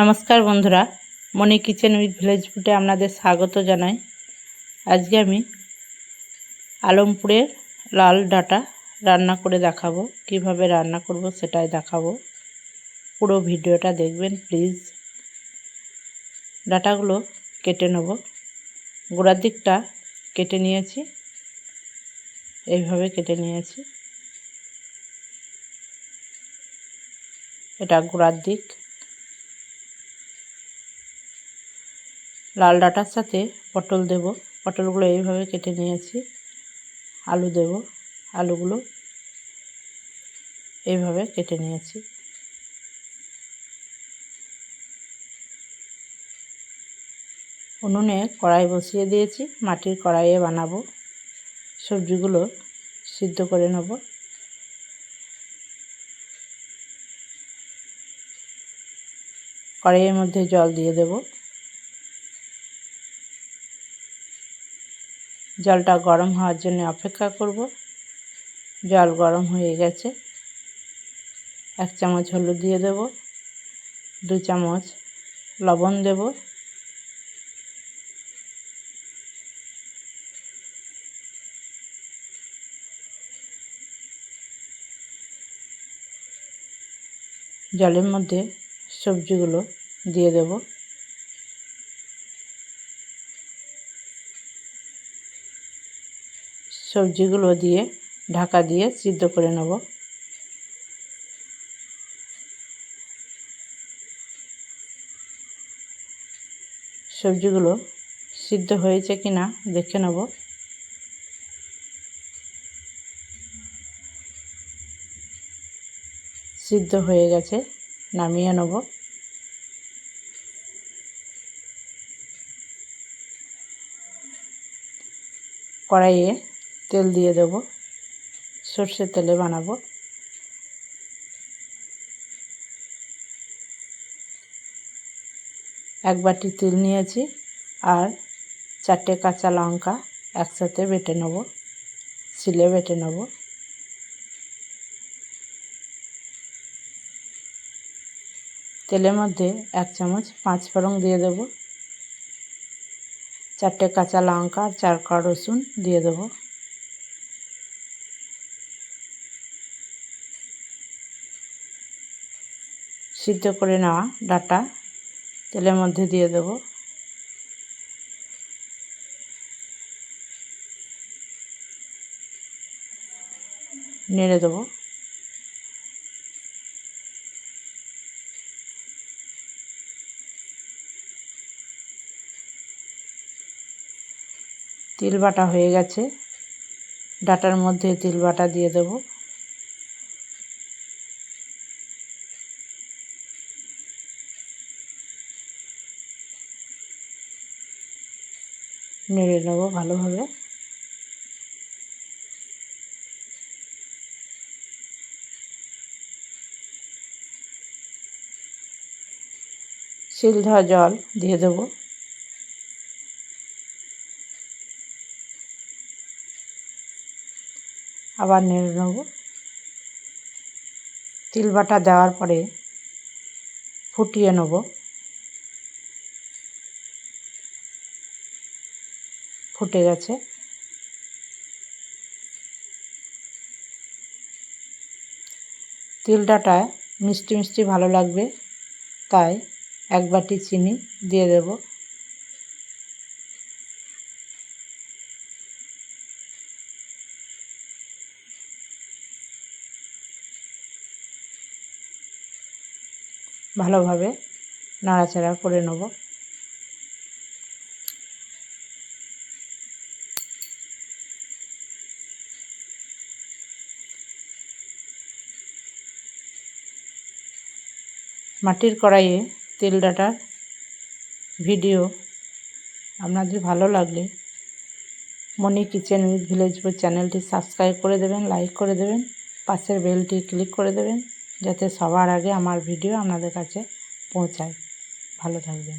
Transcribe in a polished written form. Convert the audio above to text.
নমস্কার বন্ধুরা, মনি kitchen with village ফুডে আপনাদের স্বাগত জানাই। আজকে আমি আলমপুরের লাল ডাঁটা রান্না করে দেখাবো। কিভাবে রান্না করব সেটাই দেখাবো। পুরো ভিডিওটা দেখবেন প্লিজ। ডাঁটাগুলো কেটে নেব। গোড়ার দিকটা কেটে নিয়েছি, এইভাবে কেটে নিয়েছি। এটা গোড়ার দিক। লাল ডাঁটার সাথে পটল দেব। পটলগুলো এইভাবে কেটে নিয়েছি। আলু দেব, আলুগুলো এইভাবে কেটে নিয়েছি। উনুনে কড়াই বসিয়ে দিয়েছি, মাটির কড়াইয়ে বানাবো। সবজিগুলো সিদ্ধ করে নেব। কড়াইয়ের মধ্যে জল দিয়ে দেব। জলটা গরম হওয়ার জন্য অপেক্ষা করব। জল গরম হয়ে গেছে। 1 চামচ হলুদ দিয়ে দেব, 2 চামচ লবণ দেব, জলের মধ্যে সবজিগুলো দিয়ে দেব। সবজিগুলো দিয়ে ঢাকা দিয়ে সিদ্ধ করে নেব। সবজিগুলো সিদ্ধ হয়েছে কিনা দেখে নেব। সিদ্ধ হয়ে গেছে, নামিয়ে নেব। কড়াইয়ে তেল দিয়ে দেব। সর্ষের তেলে বানাবো। এক বাটি তেল নিয়েছি আর 4টে কাঁচা লঙ্কা একসাথে বেটে নেব, শিলে বেটে নেব। তেলের মধ্যে 1 চামচ 5 ফোড়ন দিয়ে দেব। 4টে কাঁচা লঙ্কা আর 4 কোয়া রসুন দিয়ে দেব। সিদ্ধ করে নেওয়া ডাঁটা তেলের মধ্যে দিয়ে দেব। নেড়ে দেব। তিল বাটা হয়ে গেছে, ডাঁটার মধ্যে তিল বাটা দিয়ে দেব। নেড়ে নেব ভালোভাবে। শিল ধোয়া জল দিয়ে দেব। আবার নেড়ে নেব। তিল বাটা দেওয়ার পরে ফুটিয়ে নেব। ফুটে গেছে। তিল ডাঁটায় মিষ্টি মিষ্টি ভালো লাগবে, তাই 1 বাটি চিনি দিয়ে দেব। ভালোভাবে নাড়াচাড়া করে নেব। মাটির কড়াইয়ে তিল ডাঁটার ভিডিও আপনাদের ভালো লাগলে মনি কিচেন উইথ ভিলেজ ফুড চ্যানেলটি সাবস্ক্রাইব করে দেবেন, লাইক করে দেবেন, পাশের বেলটি ক্লিক করে দেবেন, যাতে সবার আগে আমার ভিডিও আপনাদের কাছে পৌঁছায়। ভালো থাকবেন।